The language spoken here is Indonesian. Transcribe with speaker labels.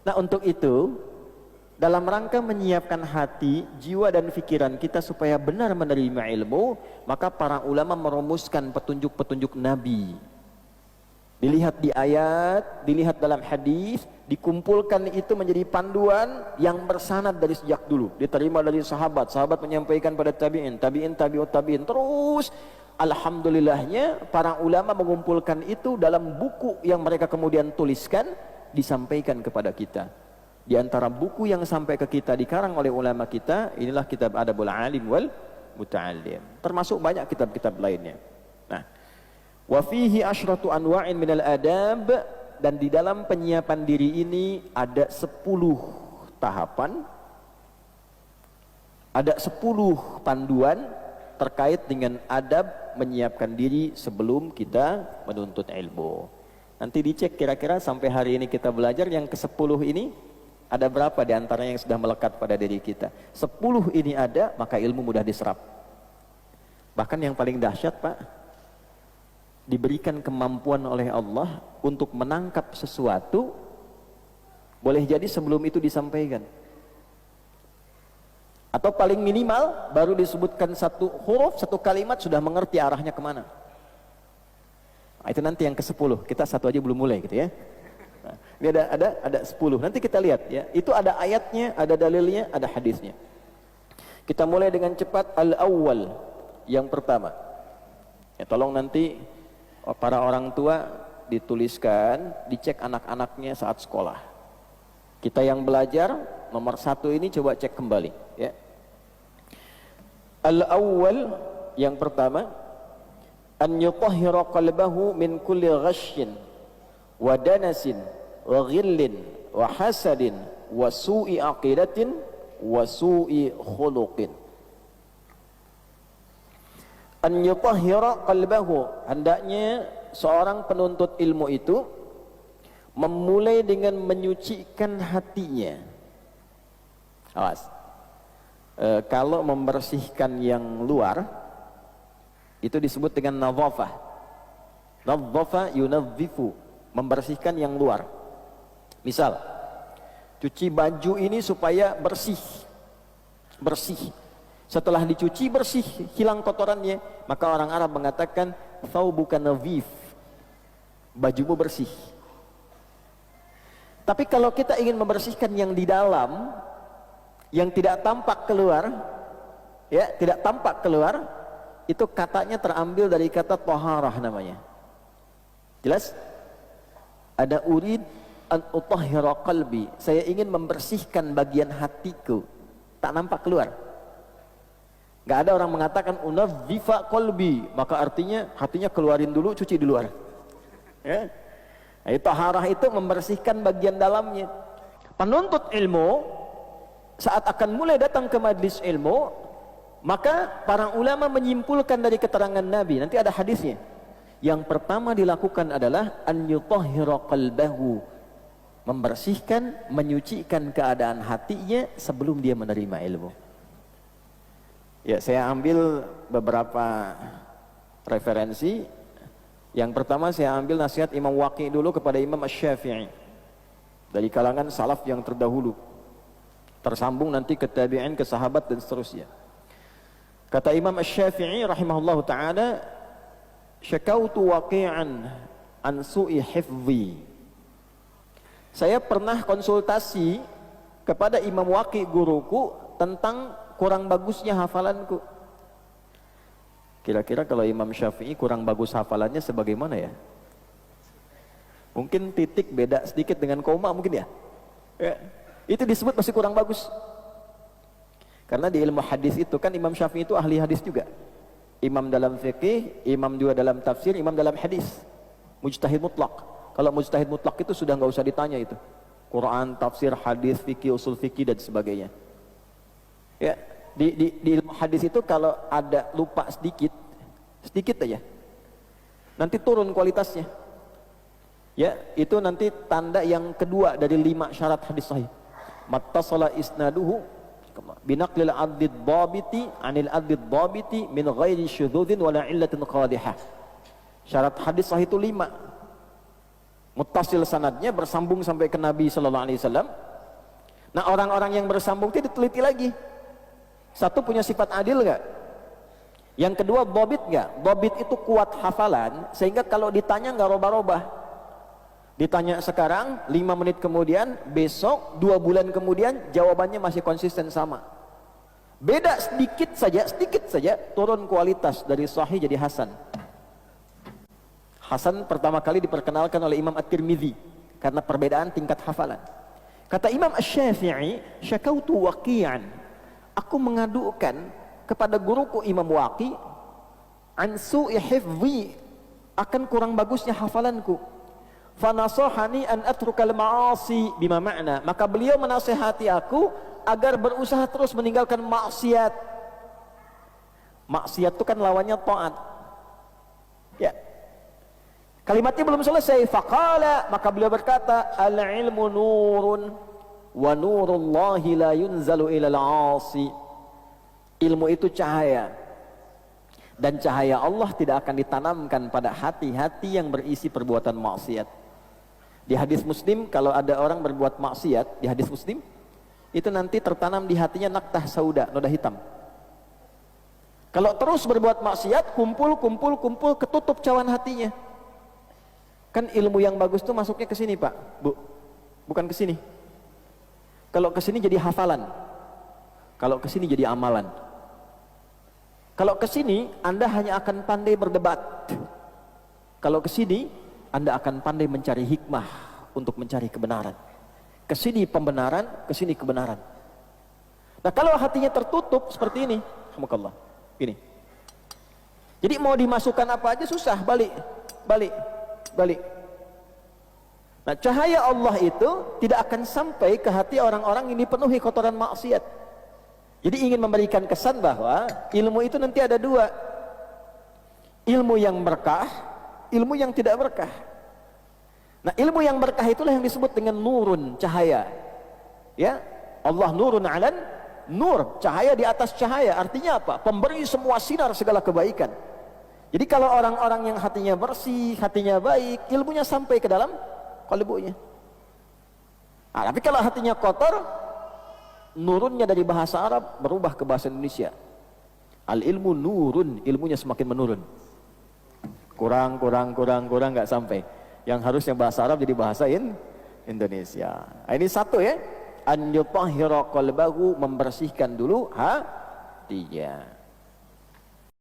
Speaker 1: Nah, untuk itu, dalam rangka menyiapkan hati, jiwa dan pikiran kita supaya benar menerima ilmu, maka para ulama merumuskan petunjuk-petunjuk Nabi. Dilihat di ayat, dilihat dalam hadis, dikumpulkan itu menjadi panduan yang bersanad dari sejak dulu. Diterima dari sahabat, sahabat menyampaikan pada tabi'in, tabi'in, tabi'ut tabi'in. Terus, alhamdulillahnya para ulama mengumpulkan itu dalam buku yang mereka kemudian tuliskan, disampaikan kepada kita. Di antara buku yang sampai ke kita dikarang oleh ulama kita, inilah kitab Adabul Alim wal Muta'allim. Termasuk banyak kitab-kitab lainnya. Nah, wa fihi asyratu anwa'in minal adab, dan di dalam penyiapan diri ini ada 10 tahapan, ada 10 panduan terkait dengan adab menyiapkan diri sebelum kita menuntut ilmu. Nanti dicek kira-kira sampai hari ini kita belajar yang ke-10 ini ada berapa di antaranya yang sudah melekat pada diri kita. 10 ini ada, maka ilmu mudah diserap. Bahkan yang paling dahsyat, Pak, diberikan kemampuan oleh Allah untuk menangkap sesuatu, boleh jadi sebelum itu disampaikan. Atau paling minimal baru disebutkan satu huruf, satu kalimat sudah mengerti arahnya kemana. Nah, itu nanti yang ke-10, kita satu aja belum mulai gitu ya. Nah, ini ada 10. Nanti kita lihat ya. Itu ada ayatnya, ada dalilnya, ada hadisnya. Kita mulai dengan cepat. Al-awwal, yang pertama. Ya, tolong nanti para orang tua dituliskan, dicek anak-anaknya saat sekolah. Kita yang belajar nomor 1 ini coba cek kembali ya. Al-awwal, yang pertama, an yutahhira qalbahu min kulli ghasyin wa danasin wa ghillin wa hasadin wa su'i aqidatin wa su'i khuluqin. An yutahhira qalbahu, hendaknya seorang penuntut ilmu itu memulai dengan menyucikan hatinya. Awas, kalau membersihkan yang luar itu disebut dengan nadhafah. Nadhafa yunadhifu, membersihkan yang luar. Misal, cuci baju ini supaya bersih. Setelah dicuci bersih, hilang kotorannya, maka orang Arab mengatakan thawbuka nadhif, bajumu bersih. Tapi kalau kita ingin membersihkan yang di dalam, yang tidak tampak keluar, ya, tidak tampak keluar, itu katanya terambil dari kata taharah namanya. Jelas? Ada urid an utahhira qalbi, saya ingin membersihkan bagian hatiku, tak nampak keluar. Gak ada orang mengatakan unadhifa qalbi, maka artinya hatinya keluarin dulu, cuci di luar. Ya? Nah, taharah itu membersihkan bagian dalamnya. Penuntut ilmu saat akan mulai datang ke majlis ilmu, maka para ulama menyimpulkan dari keterangan Nabi, nanti ada hadisnya. Yang pertama dilakukan adalah an yutahhira qalbahu, membersihkan, menyucikan keadaan hatinya sebelum dia menerima ilmu. Ya, saya ambil beberapa referensi. Yang pertama saya ambil nasihat Imam Waqi dulu kepada Imam Asy-Syafi'i dari kalangan salaf yang terdahulu, tersambung nanti ke tabi'in, ke sahabat dan seterusnya. Kata Imam Asy-Syafi'i rahimahullahu ta'ala, syakautu waqi'an an su'i hifzi. Saya pernah konsultasi kepada Imam Waqi guruku tentang kurang bagusnya hafalanku. Kira-kira kalau Imam Syafi'i kurang bagus hafalannya sebagaimana ya? Mungkin titik beda sedikit dengan koma mungkin ya? Ya. Itu disebut masih kurang bagus. Karena di ilmu hadis itu kan Imam Syafi'i itu ahli hadis juga. Imam dalam fikih, imam juga dalam tafsir, imam dalam hadis. Mujtahid mutlak. Kalau mujtahid mutlak itu sudah nggak usah ditanya itu. Quran, tafsir, hadis, fikih, usul fikih dan sebagainya. Ya, di ilmu hadis itu kalau ada lupa sedikit aja, nanti turun kualitasnya. Ya, itu nanti tanda yang kedua dari 5 syarat hadis sahih. Mattasala isnaduhu binaqlil adid dhabiti anil adid dhabiti min ghairi syudzudin wala illatin qadihah. Syarat hadis sahih itu 5. muttasil sanadnya, bersambung sampai ke Nabi sallallahu alaihi wasallam. Nah, orang-orang yang bersambung itu diteliti lagi. Satu, punya sifat adil enggak? Yang kedua, dhabit enggak? Dhabit itu kuat hafalan sehingga kalau ditanya enggak robah-robah. Ditanya sekarang, 5 menit kemudian, besok, 2 bulan kemudian, jawabannya masih konsisten sama. Beda sedikit saja turun kualitas dari sahih jadi hasan. Hasan pertama kali diperkenalkan oleh Imam At-Tirmidzi karena perbedaan tingkat hafalan. Kata Imam Asy-Syafi'i, syakautu Waqi'an, aku mengadukan kepada guruku Imam Waqi' an su'i hifdhi, akan kurang bagusnya hafalanku. Fanasahani an atrukal ma'asi, bima ma'na, maka beliau menasihati aku agar berusaha terus meninggalkan maksiat. Maksiat itu kan lawannya taat. Ya. Kalimatnya belum selesai. Faqala, maka beliau berkata, al-ilmu nurun wa nurullahi la yunzalu ilal 'asi. Ilmu itu cahaya, dan cahaya Allah tidak akan ditanamkan pada hati-hati yang berisi perbuatan maksiat. Di hadis Muslim, kalau ada orang berbuat maksiat, di hadis Muslim itu nanti tertanam di hatinya naktah sauda, noda hitam. Kalau terus berbuat maksiat, kumpul, ketutup cawan hatinya. Kan ilmu yang bagus itu masuknya ke sini, Pak, Bu. Bukan ke sini. Kalau ke sini jadi hafalan. Kalau ke sini jadi amalan. Kalau ke sini Anda hanya akan pandai berdebat. Kalau ke sini Anda akan pandai mencari hikmah untuk mencari kebenaran. Ke sini pembenaran, ke sini kebenaran. Nah, kalau hatinya tertutup seperti ini, alhamdulillah, ini. Jadi mau dimasukkan apa aja susah, balik. Nah, cahaya Allah itu tidak akan sampai ke hati orang-orang yang dipenuhi kotoran maksiat. Jadi ingin memberikan kesan bahwa ilmu itu nanti ada 2. Ilmu yang berkah, ilmu yang tidak berkah. Nah, ilmu yang berkah itulah yang disebut dengan nurun, cahaya. Ya, Allah nurun 'alan nur, cahaya di atas cahaya. Artinya apa? Pemberi semua sinar segala kebaikan. Jadi kalau orang-orang yang hatinya bersih, hatinya baik, ilmunya sampai ke dalam qalbunya. Nah, tapi kalau hatinya kotor, nurunnya dari bahasa Arab berubah ke bahasa Indonesia. Al ilmu nurun, ilmunya semakin menurun. Kurang nggak sampai. Yang harusnya bahasa Arab jadi bahasa Indonesia. Nah, ini satu ya. An yutahhira qalbahu, membersihkan dulu hatinya.